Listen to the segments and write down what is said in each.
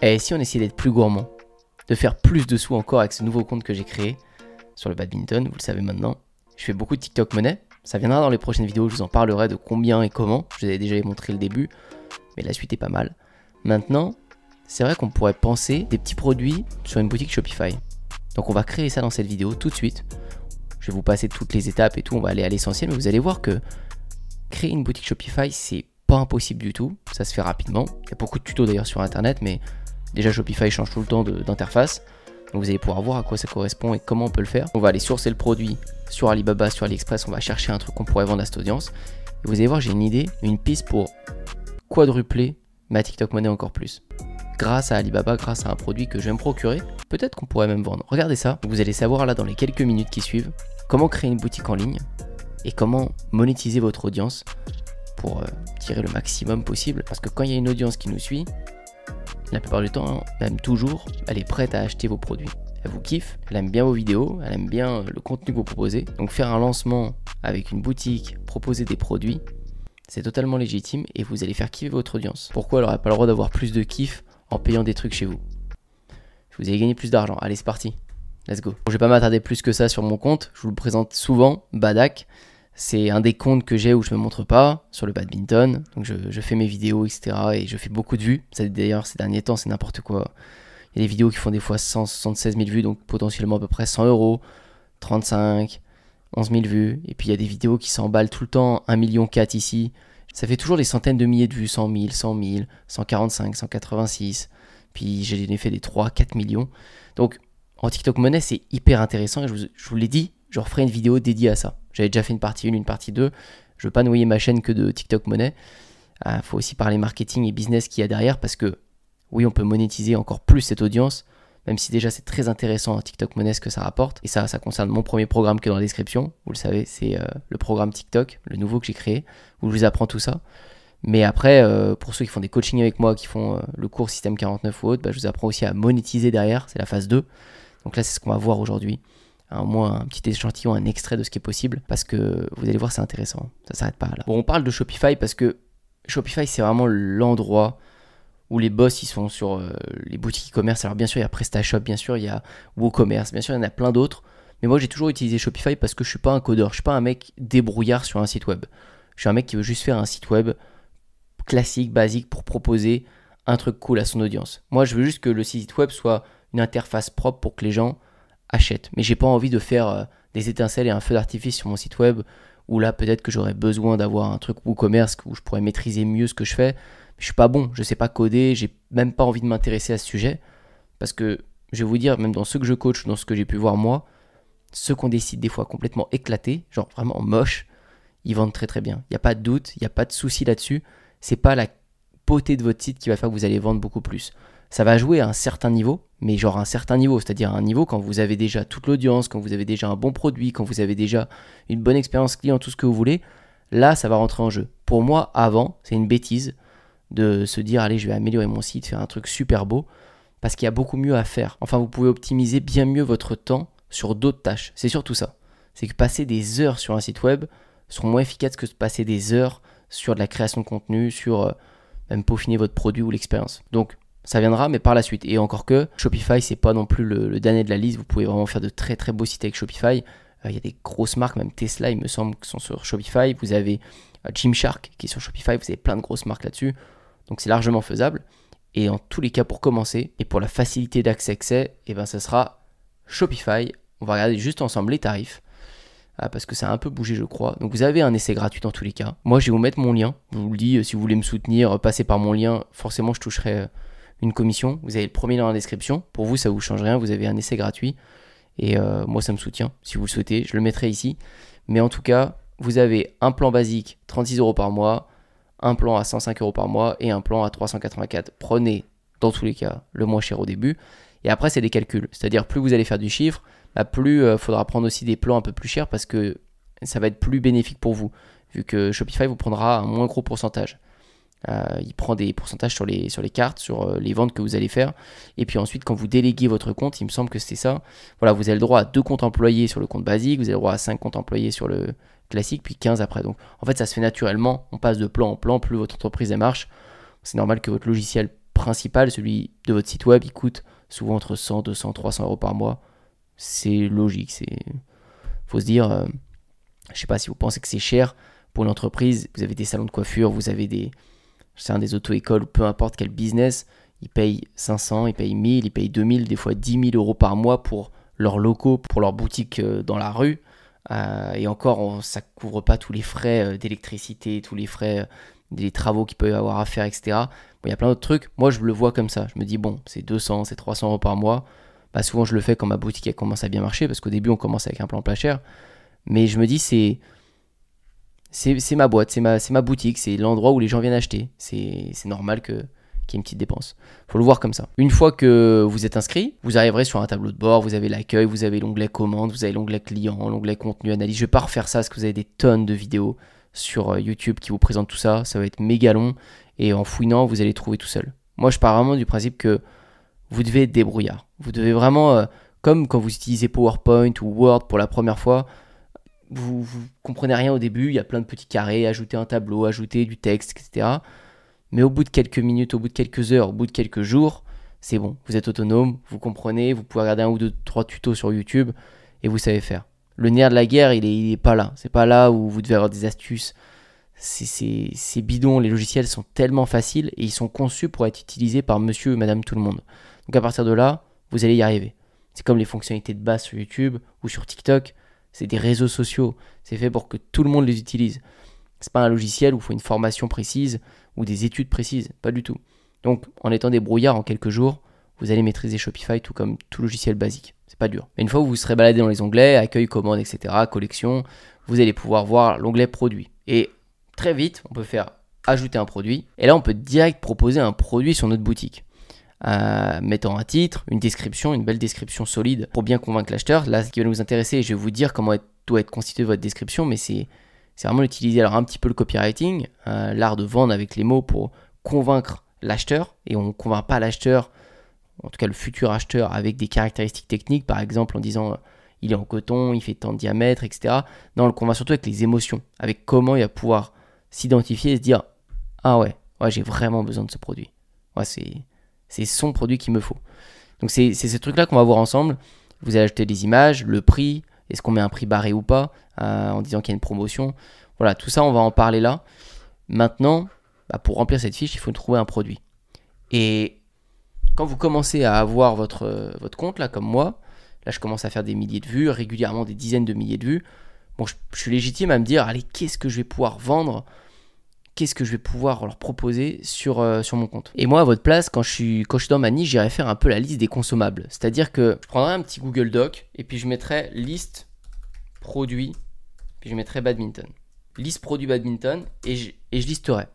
Et si on essayait d'être plus gourmand, de faire plus de sous encore avec ce nouveau compte que j'ai créé sur le badminton, vous le savez maintenant. Je fais beaucoup de TikTok money, ça viendra dans les prochaines vidéos, je vous en parlerai de combien et comment, je vous avais déjà montré le début, mais la suite est pas mal. Maintenant, c'est vrai qu'on pourrait penser des petits produits sur une boutique Shopify. Donc on va créer ça dans cette vidéo tout de suite. Je vais vous passer toutes les étapes et tout, on va aller à l'essentiel, mais vous allez voir que créer une boutique Shopify, c'est pas impossible du tout, ça se fait rapidement. Il y a beaucoup de tutos d'ailleurs sur internet, mais déjà Shopify change tout le temps d'interface. Donc vous allez pouvoir voir à quoi ça correspond et comment on peut le faire. On va aller sourcer le produit sur Alibaba, sur AliExpress, on va chercher un truc qu'on pourrait vendre à cette audience. Et vous allez voir, j'ai une idée, une piste pour quadrupler ma TikTok money encore plus. Grâce à Alibaba, grâce à un produit que je vais me procurer, peut-être qu'on pourrait même vendre. Regardez ça, vous allez savoir là dans les quelques minutes qui suivent comment créer une boutique en ligne et comment monétiser votre audience pour tirer le maximum possible. Parce que quand il y a une audience qui nous suit, la plupart du temps, même toujours, elle est prête à acheter vos produits. Elle vous kiffe, elle aime bien vos vidéos, elle aime bien le contenu que vous proposez. Donc faire un lancement avec une boutique, proposer des produits, c'est totalement légitime et vous allez faire kiffer votre audience. Pourquoi elle n'aurait pas le droit d'avoir plus de kiff en payant des trucs chez vous? Vous allez gagner plus d'argent. Allez, c'est parti. Let's go. Bon, je vais pas m'attarder plus que ça sur mon compte. Je vous le présente souvent, Badak. C'est un des comptes que j'ai où je me montre pas sur le badminton. Donc je fais mes vidéos, etc. Et je fais beaucoup de vues. D'ailleurs, ces derniers temps, c'est n'importe quoi. Il y a des vidéos qui font des fois 176 000 vues, donc potentiellement à peu près 100 euros, 35, 11 000 vues. Et puis il y a des vidéos qui s'emballent tout le temps, 1,4 million ici. Ça fait toujours des centaines de milliers de vues, 100 000, 100 000, 145, 186. Puis j'ai fait des 3, 4 millions. Donc en TikTok money, c'est hyper intéressant. Et je vous l'ai dit, je referai une vidéo dédiée à ça. J'avais déjà fait une partie 1, une partie 2. Je veux pas noyer ma chaîne que de TikTok money. Faut aussi parler marketing et business qu'il y a derrière parce que oui, on peut monétiser encore plus cette audience, même si déjà c'est très intéressant TikTok money ce que ça rapporte. Et ça concerne mon premier programme qui est dans la description. Vous le savez, c'est le programme TikTok, le nouveau que j'ai créé, où je vous apprends tout ça. Mais après, pour ceux qui font des coachings avec moi, qui font le cours Système 49 ou autre, je vous apprends aussi à monétiser derrière. C'est la phase 2. Donc là, c'est ce qu'on va voir aujourd'hui. Au moins un petit échantillon, un extrait de ce qui est possible. Parce que vous allez voir, c'est intéressant. Ça s'arrête pas là. Bon, on parle de Shopify parce que Shopify, c'est vraiment l'endroit où les boss, ils sont sur les boutiques e-commerce. Alors bien sûr, il y a PrestaShop, bien sûr, il y a WooCommerce, bien sûr, il y en a plein d'autres. Mais moi, j'ai toujours utilisé Shopify parce que je suis pas un codeur. Je suis pas un mec débrouillard sur un site web. Je suis un mec qui veut juste faire un site web classique, basique, pour proposer un truc cool à son audience. Moi, je veux juste que le site web soit une interface propre pour que les gens achètent. Mais j'ai pas envie de faire des étincelles et un feu d'artifice sur mon site web où là, peut-être que j'aurais besoin d'avoir un truc WooCommerce où je pourrais maîtriser mieux ce que je fais. Je suis pas bon, je sais pas coder, j'ai même pas envie de m'intéresser à ce sujet. Parce que, je vais vous dire, même dans ceux que je coach, dans ce que j'ai pu voir moi, ceux qu'on décide des fois complètement éclatés, genre vraiment moches, ils vendent très très bien. Il n'y a pas de doute, il n'y a pas de souci là-dessus. C'est pas la beauté de votre site qui va faire que vous allez vendre beaucoup plus. Ça va jouer à un certain niveau, mais genre un certain niveau, c'est-à-dire un niveau quand vous avez déjà toute l'audience, quand vous avez déjà un bon produit, quand vous avez déjà une bonne expérience client, tout ce que vous voulez, là ça va rentrer en jeu. Pour moi, avant, c'est une bêtise de se dire allez, je vais améliorer mon site, faire un truc super beau, parce qu'il y a beaucoup mieux à faire. Enfin, vous pouvez optimiser bien mieux votre temps sur d'autres tâches. C'est surtout ça. C'est que passer des heures sur un site web seront moins efficaces que de passer des heures sur de la création de contenu, sur même peaufiner votre produit ou l'expérience. Donc, ça viendra, mais par la suite. Et encore que, Shopify, c'est pas non plus le dernier de la liste. Vous pouvez vraiment faire de très très beaux sites avec Shopify. Il y a des grosses marques, même Tesla, il me semble, qui sont sur Shopify. Vous avez Gymshark qui est sur Shopify. Vous avez plein de grosses marques là-dessus. Donc, c'est largement faisable. Et en tous les cas, pour commencer, et pour la facilité d'accès, ça sera Shopify. On va regarder juste ensemble les tarifs. Parce que ça a un peu bougé, je crois. Donc, vous avez un essai gratuit dans tous les cas. Moi, je vais vous mettre mon lien. Je vous le dis, si vous voulez me soutenir, passez par mon lien. Forcément, je toucherai une commission. Vous avez le premier lien dans la description. Pour vous, ça ne vous change rien. Vous avez un essai gratuit. Et moi, ça me soutient. Si vous le souhaitez, je le mettrai ici. Mais en tout cas, vous avez un plan basique, 36 € par mois, un plan à 105 € par mois et un plan à 384. Prenez, dans tous les cas, le moins cher au début. Et après, c'est des calculs. C'est-à-dire, plus vous allez faire du chiffre, plus il faudra prendre aussi des plans un peu plus chers parce que ça va être plus bénéfique pour vous. Vu que Shopify vous prendra un moins gros pourcentage. Il prend des pourcentages sur les cartes, sur les ventes que vous allez faire. Et puis ensuite, quand vous déléguez votre compte, il me semble que c'était ça. Voilà, vous avez le droit à 2 comptes employés sur le compte basique, vous avez le droit à 5 comptes employés sur le classique, puis 15 après. Donc en fait, ça se fait naturellement. On passe de plan en plan, plus votre entreprise elle marche. C'est normal que votre logiciel principal, celui de votre site web, il coûte souvent entre 100, 200, 300 euros par mois. C'est logique, faut se dire, je sais pas si vous pensez que c'est cher pour une entreprise, vous avez des salons de coiffure, vous avez des auto-écoles, ou peu importe quel business, ils payent 500, ils payent 1000, ils payent 2000, des fois 10 000 euros par mois pour leurs locaux, pour leur boutique dans la rue. Et encore, ça ne couvre pas tous les frais d'électricité, tous les frais des travaux qu'ils peuvent avoir à faire, etc. Bon, il y a plein d'autres trucs. Moi, je le vois comme ça. Je me dis, bon, c'est 200, c'est 300 euros par mois. Bah, souvent, je le fais quand ma boutique elle commence à bien marcher, parce qu'au début, on commence avec un plan pas cher. Mais je me dis, c'est ma boîte, c'est ma boutique, c'est l'endroit où les gens viennent acheter. C'est normal qu'il y ait une petite dépense. Faut le voir comme ça. Une fois que vous êtes inscrit, vous arriverez sur un tableau de bord, vous avez l'accueil, vous avez l'onglet commande, vous avez l'onglet client, l'onglet contenu, analyse. Je vais pas refaire ça parce que vous avez des tonnes de vidéos sur YouTube qui vous présentent tout ça. Ça va être méga long et en fouinant, vous allez trouver tout seul. Moi, je pars vraiment du principe que vous devez être débrouillard. Vous devez vraiment, comme quand vous utilisez PowerPoint ou Word pour la première fois, vous comprenez rien au début, il y a plein de petits carrés, ajouter un tableau, ajouter du texte, etc. Mais au bout de quelques minutes, au bout de quelques heures, au bout de quelques jours, c'est bon. Vous êtes autonome, vous comprenez, vous pouvez regarder 1 ou 2, 3 tutos sur YouTube et vous savez faire. Le nerf de la guerre, il est pas là. C'est pas là où vous devez avoir des astuces. C'est bidon, les logiciels sont tellement faciles et ils sont conçus pour être utilisés par monsieur et madame tout le monde. Donc à partir de là, vous allez y arriver. C'est comme les fonctionnalités de base sur YouTube ou sur TikTok. C'est des réseaux sociaux. C'est fait pour que tout le monde les utilise. C'est pas un logiciel où il faut une formation précise ou des études précises. Pas du tout. Donc, en étant débrouillard en quelques jours, vous allez maîtriser Shopify tout comme tout logiciel basique. C'est pas dur. Mais une fois que vous serez baladé dans les onglets, accueil, commande, etc., collection, vous allez pouvoir voir l'onglet produit. Et très vite, on peut faire ajouter un produit. Et là, on peut direct proposer un produit sur notre boutique. Mettant un titre, une description, une belle description solide pour bien convaincre l'acheteur. Là, ce qui va nous intéresser, je vais vous dire comment doit être constituée votre description, mais c'est vraiment utiliser alors un petit peu le copywriting, l'art de vendre avec les mots pour convaincre l'acheteur. Et on ne convainc pas l'acheteur, en tout cas le futur acheteur, avec des caractéristiques techniques, par exemple en disant il est en coton, il fait tant de diamètre, etc. Non, on le convainc surtout avec les émotions, avec comment il va pouvoir s'identifier et se dire ah ouais, j'ai vraiment besoin de ce produit. Ouais, c'est son produit qu'il me faut. Donc c'est ce truc-là qu'on va voir ensemble. Vous allez ajouter des images, le prix, est-ce qu'on met un prix barré ou pas, en disant qu'il y a une promotion. Voilà, tout ça, on va en parler là. Maintenant, pour remplir cette fiche, il faut trouver un produit. Et quand vous commencez à avoir votre compte, là, comme moi, là, je commence à faire des milliers de vues, régulièrement des dizaines de milliers de vues. Bon, je suis légitime à me dire, allez, qu'est-ce que je vais pouvoir vendre ? Qu'est-ce que je vais pouvoir leur proposer sur mon compte. Et moi, à votre place, quand je suis dans ma niche, j'irai faire un peu la liste des consommables. C'est-à-dire que je prendrai un petit Google Doc et puis je mettrai liste produits, puis je mettrai badminton. Liste produits badminton et je listerai.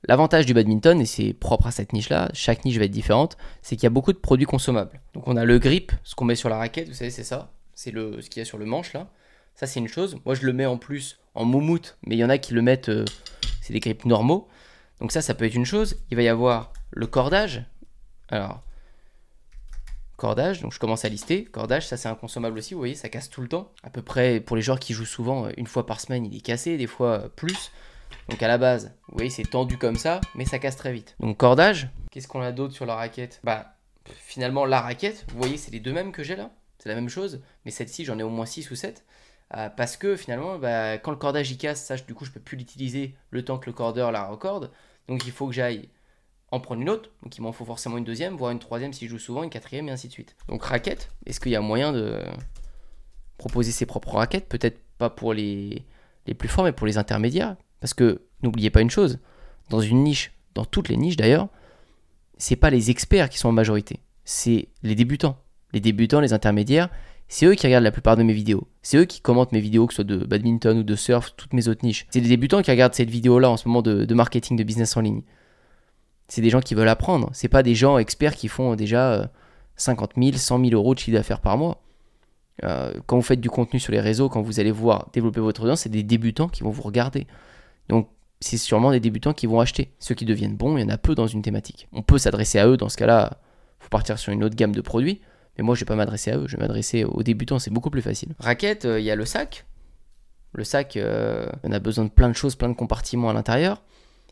L'avantage du badminton, et c'est propre à cette niche-là, chaque niche va être différente, c'est qu'il y a beaucoup de produits consommables. Donc on a le grip, ce qu'on met sur la raquette, vous savez, c'est ça. C'est ce qu'il y a sur le manche là. Ça, c'est une chose. Moi, je le mets en plus en moumoute, mais il y en a qui le mettent... c'est des grips normaux. Donc ça peut être une chose. Il va y avoir le cordage. Alors, cordage, donc je commence à lister. Cordage, ça c'est un consommable aussi, vous voyez, ça casse tout le temps. À peu près, pour les joueurs qui jouent souvent, une fois par semaine, il est cassé, des fois plus. Donc à la base, vous voyez, c'est tendu comme ça, mais ça casse très vite. Donc cordage, qu'est-ce qu'on a d'autre sur la raquette ? Finalement, la raquette, vous voyez, c'est les deux mêmes que j'ai là. C'est la même chose, mais celle-ci, j'en ai au moins 6 ou 7. Parce que finalement, quand le cordage y casse, ça, du coup, je peux plus l'utiliser le temps que le cordeur la recorde. Donc il faut que j'aille en prendre une autre. Donc il m'en faut forcément une deuxième, voire une troisième si je joue souvent, une quatrième et ainsi de suite. Donc raquette, est-ce qu'il y a moyen de proposer ses propres raquettes ? Peut-être pas pour les plus forts, mais pour les intermédiaires. Parce que n'oubliez pas une chose, dans une niche, dans toutes les niches d'ailleurs, c'est pas les experts qui sont en majorité, c'est les débutants. Les débutants, les intermédiaires, c'est eux qui regardent la plupart de mes vidéos. C'est eux qui commentent mes vidéos, que ce soit de badminton ou de surf, toutes mes autres niches. C'est des débutants qui regardent cette vidéo-là en ce moment de marketing, de business en ligne. C'est des gens qui veulent apprendre. C'est pas des gens experts qui font déjà 50 000, 100 000 euros de chiffre d'affaires par mois. Quand vous faites du contenu sur les réseaux, quand vous allez voir développer votre audience, c'est des débutants qui vont vous regarder. Donc, c'est sûrement des débutants qui vont acheter. Ceux qui deviennent bons, il y en a peu dans une thématique. On peut s'adresser à eux, dans ce cas-là, il faut partir sur une autre gamme de produits. Mais moi, je ne vais pas m'adresser à eux, je vais m'adresser aux débutants, c'est beaucoup plus facile. Raquette, il y a le sac. Le sac, on a besoin de plein de choses, plein de compartiments à l'intérieur.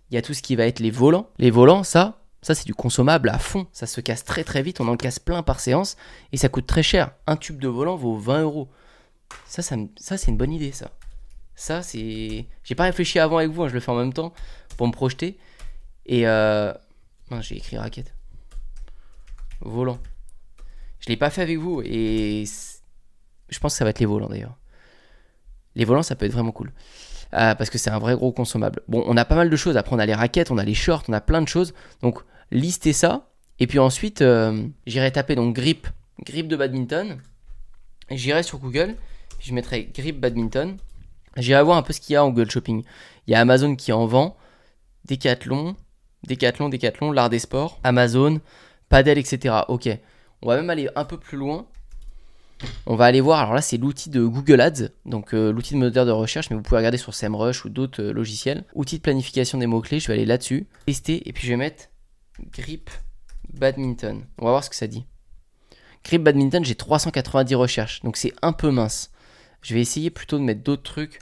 Il y a tout ce qui va être les volants. Les volants, ça, Ça, c'est du consommable à fond. Ça se casse très très vite. On en casse plein par séance. Et ça coûte très cher. Un tube de volant vaut 20 €. Ça c'est une bonne idée, ça. Ça, c'est... J'ai pas réfléchi avant avec vous. Hein, je le fais en même temps pour me projeter. Et mince, j'ai écrit raquette. Volant. Je l'ai pas fait avec vous. Et je pense que ça va être les volants d'ailleurs. Les volants, ça peut être vraiment cool. Parce que c'est un vrai gros consommable. Bon, on a pas mal de choses. Après, on a les raquettes, on a les shorts, on a plein de choses. Donc, listez ça. Et puis ensuite, j'irai taper donc grip de badminton. J'irai sur Google. Puis je mettrai grip badminton. J'irai voir un peu ce qu'il y a en Google Shopping. Il y a Amazon qui en vend. Decathlon, l'art des sports. Amazon, Padel, etc. Ok. On va même aller un peu plus loin. On va aller voir, alors là c'est l'outil de Google Ads, donc l'outil de moteur de recherche, mais vous pouvez regarder sur SEMrush ou d'autres logiciels. Outil de planification des mots-clés, je vais aller là-dessus, tester, et puis je vais mettre grip badminton. On va voir ce que ça dit. Grip badminton, j'ai 390 recherches, donc c'est un peu mince. Je vais essayer plutôt de mettre d'autres trucs.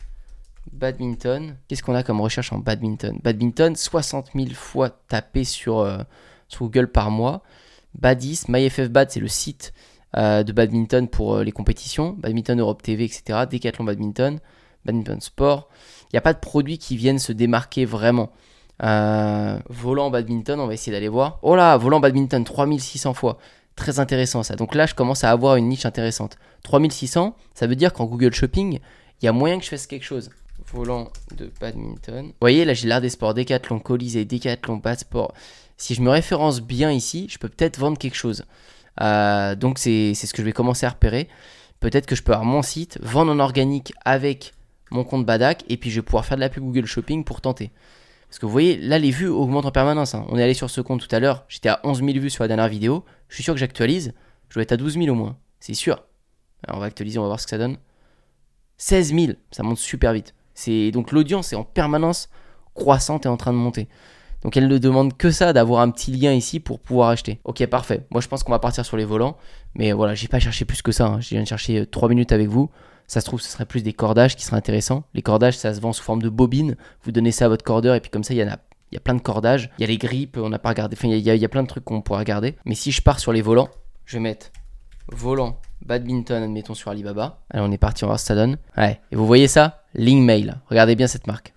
Badminton, qu'est-ce qu'on a comme recherche en badminton? Badminton, 60 000 fois tapé sur Google par mois. Badis, MyFFBad, c'est le site de badminton pour les compétitions, Badminton Europe TV, etc. Decathlon Badminton, Badminton Sport. Il n'y a pas de produits qui viennent se démarquer vraiment. Volant badminton, on va essayer d'aller voir. Oh là, volant badminton, 3600 fois. Très intéressant ça. Donc là, je commence à avoir une niche intéressante. 3600, ça veut dire qu'en Google Shopping, il y a moyen que je fasse quelque chose. Volant de badminton. Vous voyez, là, j'ai l'art des sports, Decathlon, Colisée, Decathlon, Badsport. Si je me référence bien ici, je peux peut-être vendre quelque chose. Donc c'est ce que je vais commencer à repérer. Peut-être que je peux avoir mon site, vendre en organique avec mon compte Badak, et puis je vais pouvoir faire de la pub Google Shopping pour tenter. Parce que vous voyez, là les vues augmentent en permanence. Hein. On est allé sur ce compte tout à l'heure, j'étais à 11 000 vues sur la dernière vidéo. Je suis sûr que j'actualise, je dois être à 12 000 au moins, c'est sûr. Alors on va actualiser, on va voir ce que ça donne. 16 000, ça monte super vite. Donc l'audience est en permanence croissante et en train de monter. Donc elle ne demande que ça, d'avoir un petit lien ici pour pouvoir acheter. Ok, parfait. Moi je pense qu'on va partir sur les volants. Mais voilà, j'ai pas cherché plus que ça. Hein. Je viens de chercher 3 minutes avec vous. Ça se trouve, ce serait plus des cordages qui seraient intéressants. Les cordages, ça se vend sous forme de bobine. Vous donnez ça à votre cordeur et puis comme ça, il y a plein de cordages. Il y a les grippes, on n'a pas regardé. Enfin, il y a plein de trucs qu'on pourrait regarder. Mais si je pars sur les volants, je vais mettre volant badminton, admettons sur Alibaba. Allez, on est parti, on va voir ce que ça donne. Ouais, et vous voyez ça? Lingmei. Regardez bien cette marque.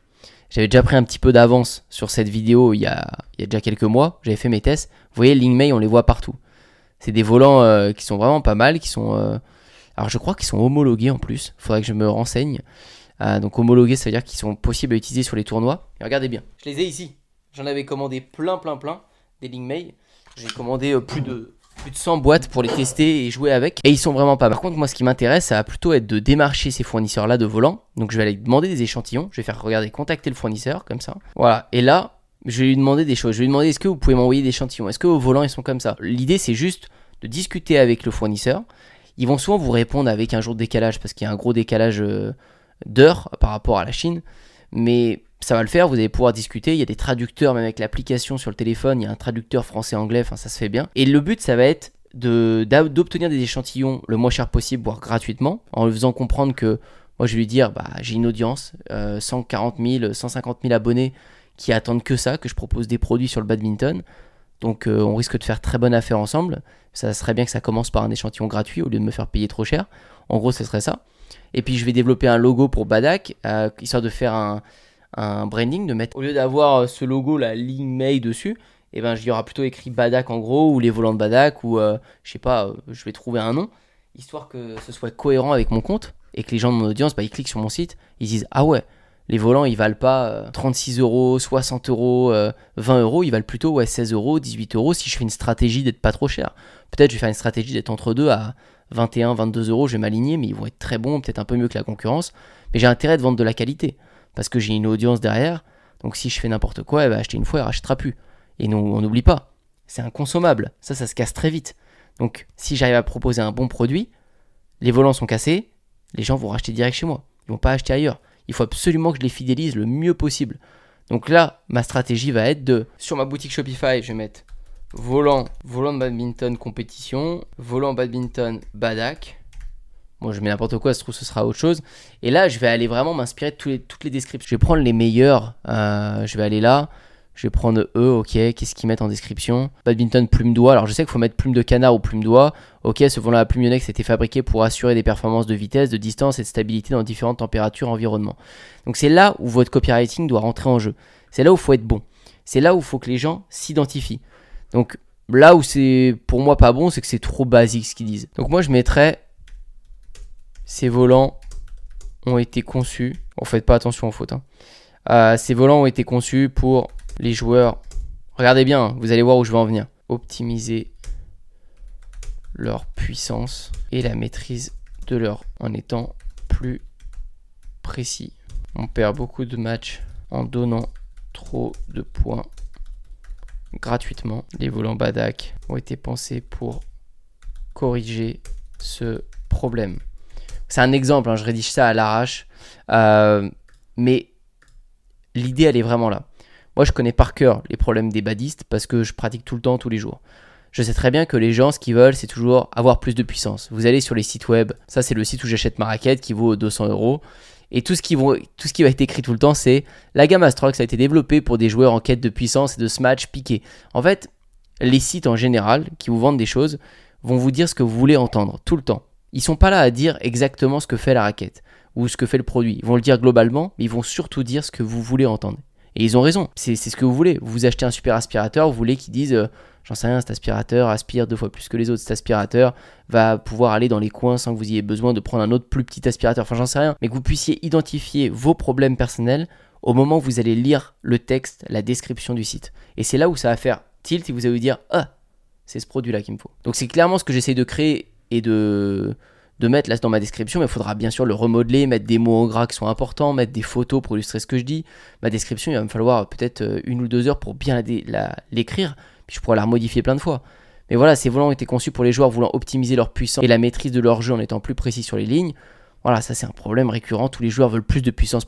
J'avais déjà pris un petit peu d'avance sur cette vidéo il y a déjà quelques mois. J'avais fait mes tests. Vous voyez, Lingmei, on les voit partout. C'est des volants qui sont vraiment pas mal, qui sont... alors je crois qu'ils sont homologués en plus. Il faudrait que je me renseigne. Donc homologués, ça veut dire qu'ils sont possibles à utiliser sur les tournois. Et regardez bien, je les ai ici. J'en avais commandé plein, des Lingmei. J'ai commandé plus de 100 boîtes pour les tester et jouer avec. Et ils sont vraiment pas mal. Par contre, moi, ce qui m'intéresse, ça va plutôt être de démarcher ces fournisseurs-là de volants. Donc, je vais aller demander des échantillons. Je vais faire regarder, contacter le fournisseur, comme ça. Voilà. Et là, je vais lui demander des choses. Je vais lui demander, est-ce que vous pouvez m'envoyer des échantillons? Est-ce que vos volants, ils sont comme ça? L'idée, c'est juste de discuter avec le fournisseur. Ils vont souvent vous répondre avec un jour de décalage parce qu'il y a un gros décalage d'heures par rapport à la Chine. Mais ça va le faire, vous allez pouvoir discuter. Il y a des traducteurs, même avec l'application sur le téléphone, il y a un traducteur français-anglais, enfin ça se fait bien. Et le but, ça va être d'obtenir des échantillons le moins cher possible, voire gratuitement, en lui faisant comprendre que moi je vais lui dire, bah, j'ai une audience, 140 000, 150 000 abonnés qui attendent que ça, que je propose des produits sur le badminton. Donc on risque de faire très bonne affaire ensemble. Ça serait bien que ça commence par un échantillon gratuit au lieu de me faire payer trop cher. En gros, ce serait ça. Et puis je vais développer un logo pour Badak, histoire de faire un branding, de mettre, au lieu d'avoir ce logo, la Lingmei dessus, et ben il y aura plutôt écrit Badak en gros, ou les volants de Badak, ou je sais pas, je vais trouver un nom, histoire que ce soit cohérent avec mon compte, et que les gens de mon audience, bah, ils cliquent sur mon site, ils disent, ah ouais, les volants ils valent pas 36 €, 60 €, 20 €, ils valent plutôt ouais, 16 €, 18 € si je fais une stratégie d'être pas trop cher. Peut-être je vais faire une stratégie d'être entre deux à 21, 22 €, je vais m'aligner, mais ils vont être très bons, peut-être un peu mieux que la concurrence, mais j'ai intérêt de vendre de la qualité, parce que j'ai une audience derrière, donc si je fais n'importe quoi, elle va acheter une fois, elle rachètera plus. Et non, on n'oublie pas, c'est inconsommable, ça se casse très vite. Donc si j'arrive à proposer un bon produit, les volants sont cassés, les gens vont racheter direct chez moi, ils vont pas acheter ailleurs. Il faut absolument que je les fidélise le mieux possible. Donc là, ma stratégie va être de, sur ma boutique Shopify, je vais mettre volant de badminton compétition, volant badminton Badak. Bon, je mets n'importe quoi, ça se trouve ce sera autre chose. Et là, je vais aller vraiment m'inspirer de toutes les descriptions. Je vais prendre les meilleurs, je vais aller là, Je vais prendre E, ok, qu'est-ce qu'ils mettent en description? Badminton plume d'oie, alors je sais qu'il faut mettre plume de canard ou plume d'oie. Ok, ce volant à plume Yonex a été fabriqué pour assurer des performances de vitesse, de distance et de stabilité dans différentes températures et environnements. Donc c'est là où votre copywriting doit rentrer en jeu. C'est là où il faut être bon. C'est là où il faut que les gens s'identifient. Donc là où c'est pour moi pas bon, c'est que c'est trop basique ce qu'ils disent. Donc moi je mettrais ces volants ont été conçus. Bon, faites pas attention aux fautes. Ces volants ont été conçus pour les joueurs. Regardez bien, vous allez voir où je vais en venir. Optimiser leur puissance et la maîtrise de leur en étant plus précis. On perd beaucoup de matchs en donnant trop de points gratuitement. Les volants Badak ont été pensés pour corriger ce problème. C'est un exemple, je rédige ça à l'arrache, mais l'idée elle est vraiment là. Moi je connais par cœur les problèmes des badistes parce que je pratique tout le temps, tous les jours. Je sais très bien que les gens, ce qu'ils veulent, c'est toujours avoir plus de puissance. Vous allez sur les sites web, ça c'est le site où j'achète ma raquette qui vaut 200 €. Et tout ce qui va être écrit tout le temps, c'est la gamme Astrox a été développée pour des joueurs en quête de puissance et de smash piqué. En fait, les sites en général qui vous vendent des choses vont vous dire ce que vous voulez entendre tout le temps. Ils sont pas là à dire exactement ce que fait la raquette ou ce que fait le produit. Ils vont le dire globalement, mais ils vont surtout dire ce que vous voulez entendre. Et ils ont raison, c'est ce que vous voulez. Vous achetez un super aspirateur, vous voulez qu'ils disent j'en sais rien, cet aspirateur aspire 2 fois plus que les autres. Cet aspirateur va pouvoir aller dans les coins sans que vous ayez besoin de prendre un autre plus petit aspirateur. Enfin, j'en sais rien. Mais que vous puissiez identifier vos problèmes personnels au moment où vous allez lire le texte, la description du site. Et c'est là où ça va faire tilt et vous allez vous dire ah, c'est ce produit-là qu'il me faut. Donc c'est clairement ce que j'essaie de créer et de mettre là dans ma description, mais il faudra bien sûr le remodeler, mettre des mots en gras qui sont importants, mettre des photos pour illustrer ce que je dis. Ma description, il va me falloir peut-être 1 ou 2 heures pour bien l'écrire, puis je pourrais la remodifier plein de fois. Mais voilà, ces volants ont été conçus pour les joueurs voulant optimiser leur puissance et la maîtrise de leur jeu en étant plus précis sur les lignes. Voilà, ça c'est un problème récurrent, tous les joueurs veulent plus de puissance.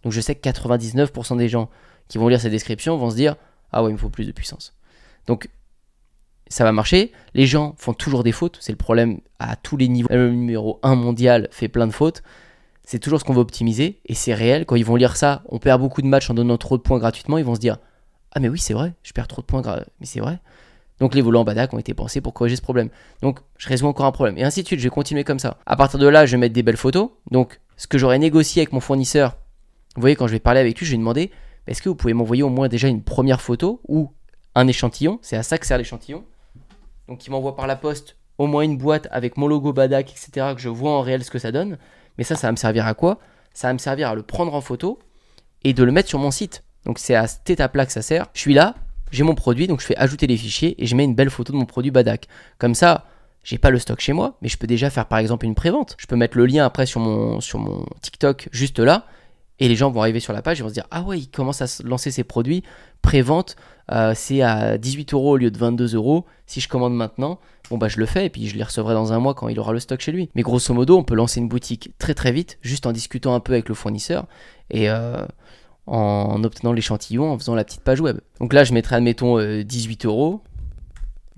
Donc je sais que 99% des gens qui vont lire cette description vont se dire « Ah ouais, il me faut plus de puissance ». Donc ça va marcher, les gens font toujours des fautes, c'est le problème à tous les niveaux. Le numéro 1 mondial fait plein de fautes, c'est toujours ce qu'on veut optimiser, et c'est réel, quand ils vont lire ça, on perd beaucoup de matchs en donnant trop de points gratuitement, ils vont se dire « Ah mais oui c'est vrai, je perds trop de points, mais c'est vrai ». Donc les volants Badak ont été pensés pour corriger ce problème. Donc je résous encore un problème, et ainsi de suite, je vais continuer comme ça. À partir de là, je vais mettre des belles photos, donc ce que j'aurais négocié avec mon fournisseur, vous voyez quand je vais parler avec lui, je vais lui demander « Est-ce que vous pouvez m'envoyer au moins déjà une première photo, ou un échantillon ?» C'est à ça que sert l'échantillon. Donc il m'envoie par la poste au moins une boîte avec mon logo Badak, etc. que je vois en réel ce que ça donne. Mais ça va me servir à quoi? Ça va me servir à le prendre en photo et de le mettre sur mon site. Donc c'est à cette étape-là que ça sert. Je suis là, j'ai mon produit, donc je fais ajouter les fichiers et je mets une belle photo de mon produit Badak. Comme ça, j'ai pas le stock chez moi, mais je peux déjà faire par exemple une prévente. Je peux mettre le lien après sur mon TikTok juste là. Et les gens vont arriver sur la page, ils vont se dire « Ah ouais, il commence à lancer ses produits, prévente, c'est à 18 € au lieu de 22 €. Si je commande maintenant, bon bah je le fais et puis je les recevrai dans un mois quand il aura le stock chez lui. » Mais grosso modo, on peut lancer une boutique très très vite, juste en discutant un peu avec le fournisseur et en obtenant l'échantillon, en faisant la petite page web. Donc là, je mettrai, admettons, 18 €.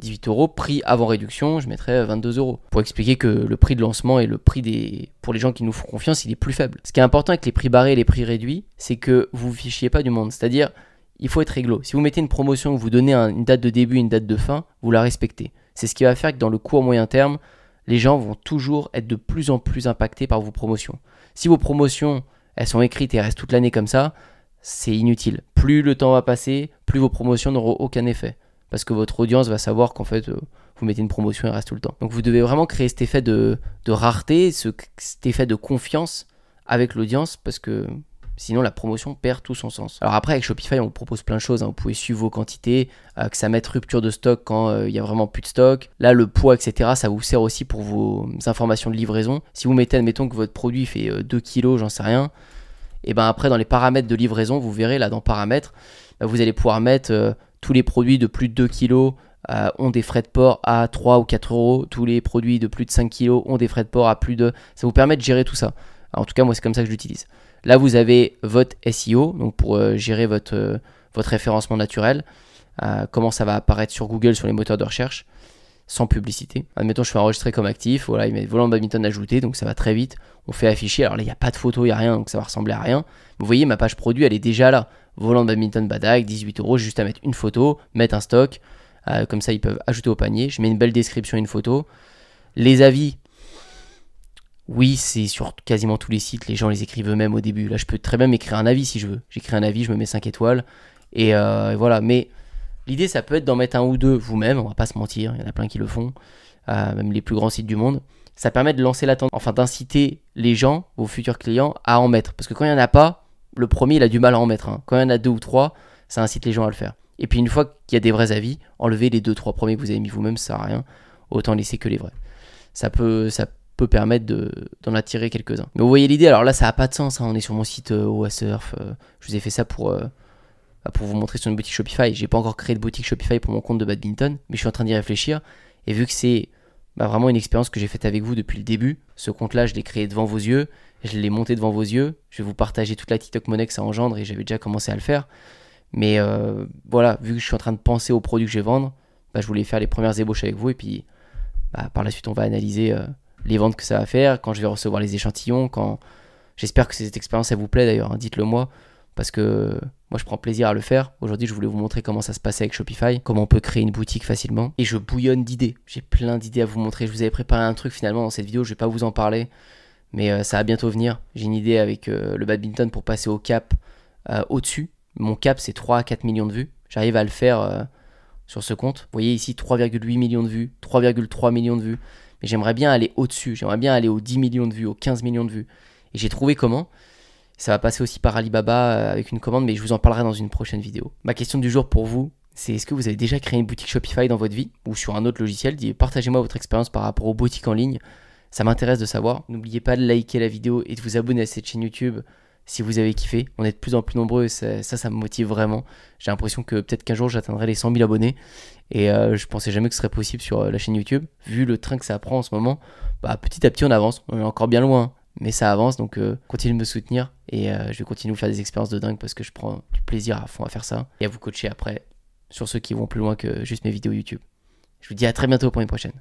18 €, prix avant réduction, je mettrais 22 € pour expliquer que le prix de lancement et le prix pour les gens qui nous font confiance, il est plus faible. Ce qui est important avec les prix barrés et les prix réduits, c'est que vous ne fichiez pas du monde. C'est-à-dire, il faut être réglo. Si vous mettez une promotion, vous donnez une date de début, une date de fin, vous la respectez. C'est ce qui va faire que dans le court moyen terme, les gens vont toujours être de plus en plus impactés par vos promotions. Si vos promotions, elles sont écrites et restent toute l'année comme ça, c'est inutile. Plus le temps va passer, plus vos promotions n'auront aucun effet. Parce que votre audience va savoir qu'en fait, vous mettez une promotion et elle reste tout le temps. Donc vous devez vraiment créer cet effet de rareté, cet effet de confiance avec l'audience, parce que sinon la promotion perd tout son sens. Alors après, avec Shopify, on vous propose plein de choses. Vous pouvez suivre vos quantités, que ça mette rupture de stock quand il n'y a vraiment plus de stock. Là, le poids, etc., ça vous sert aussi pour vos informations de livraison. Si vous mettez, admettons que votre produit fait 2 kg, j'en sais rien, et ben après, dans les paramètres de livraison, vous verrez là dans paramètres, vous allez pouvoir mettre... tous les produits de plus de 2 kg ont des frais de port à 3 ou 4 €. Tous les produits de plus de 5 kg ont des frais de port à plus de... Ça vous permet de gérer tout ça. Alors, en tout cas, moi, c'est comme ça que je l'utilise. Là, vous avez votre SEO, donc pour gérer votre référencement naturel. Comment ça va apparaître sur Google, sur les moteurs de recherche. sans publicité. Admettons, je fais enregistrer comme actif, voilà, il met volant de badminton ajouté, donc ça va très vite. On fait afficher, alors là, il n'y a pas de photo, il n'y a rien, donc ça va ressembler à rien. Vous voyez, ma page produit, elle est déjà là. Volant de badminton Badag, 18 €, j'ai juste à mettre une photo, mettre un stock, comme ça ils peuvent ajouter au panier. Je mets une belle description et une photo. Les avis, oui, c'est sur quasiment tous les sites, les gens les écrivent eux-mêmes au début. Là, je peux très bien m'écrire un avis si je veux. J'écris un avis, je me mets 5 étoiles, et voilà. Mais l'idée, ça peut être d'en mettre un ou deux vous-même, on va pas se mentir, il y en a plein qui le font, même les plus grands sites du monde. Ça permet de lancer la tendance, enfin d'inciter les gens, vos futurs clients, à en mettre. Parce que quand il n'y en a pas, le premier, il a du mal à en mettre un. Quand il y en a deux ou trois, ça incite les gens à le faire. Et puis une fois qu'il y a des vrais avis, enlevez les 2-3 premiers que vous avez mis vous-même, ça sert à rien. Autant laisser que les vrais. Ça peut permettre d'en attirer quelques-uns. Mais vous voyez l'idée, alors là, ça n'a pas de sens. Hein. On est sur mon site OASurf. Je vous ai fait ça pour vous montrer sur une boutique Shopify. J'ai pas encore créé de boutique Shopify pour mon compte de badminton, mais je suis en train d'y réfléchir. Et vu que c'est vraiment une expérience que j'ai faite avec vous depuis le début, ce compte-là, je l'ai créé devant vos yeux, je l'ai monté devant vos yeux. Je vais vous partager toute la TikTok monnaie que ça engendre et j'avais déjà commencé à le faire. Mais voilà, vu que je suis en train de penser aux produits que je vais vendre, je voulais faire les premières ébauches avec vous et puis par la suite, on va analyser les ventes que ça va faire, quand je vais recevoir les échantillons, quand j'espère que cette expérience elle vous plaît d'ailleurs, hein, dites-le moi. Parce que moi je prends plaisir à le faire. Aujourd'hui je voulais vous montrer comment ça se passait avec Shopify, comment on peut créer une boutique facilement. Et je bouillonne d'idées, j'ai plein d'idées à vous montrer. Je vous avais préparé un truc finalement dans cette vidéo, je vais pas vous en parler. Mais ça va bientôt venir. J'ai une idée avec le badminton pour passer au cap au-dessus. Mon cap c'est 3 à 4 millions de vues. J'arrive à le faire sur ce compte. Vous voyez ici 3,8 millions de vues, 3,3 millions de vues. Mais j'aimerais bien aller au-dessus, j'aimerais bien aller aux 10 millions de vues, aux 15 millions de vues. Et j'ai trouvé comment. Ça va passer aussi par Alibaba avec une commande, mais je vous en parlerai dans une prochaine vidéo. Ma question du jour pour vous, c'est est-ce que vous avez déjà créé une boutique Shopify dans votre vie ou sur un autre logiciel? Partagez-moi votre expérience par rapport aux boutiques en ligne. Ça m'intéresse de savoir. N'oubliez pas de liker la vidéo et de vous abonner à cette chaîne YouTube si vous avez kiffé. On est de plus en plus nombreux et ça me motive vraiment. J'ai l'impression que peut-être qu'un jour j'atteindrai les 100 000 abonnés. Et je pensais jamais que ce serait possible sur la chaîne YouTube. Vu le train que ça prend en ce moment, petit à petit on avance. On est encore bien loin, mais ça avance. Donc continuez de me soutenir et je vais continuer à vous faire des expériences de dingue parce que je prends du plaisir à fond à faire ça. Et à vous coacher après sur ceux qui vont plus loin que juste mes vidéos YouTube. Je vous dis à très bientôt pour une prochaine.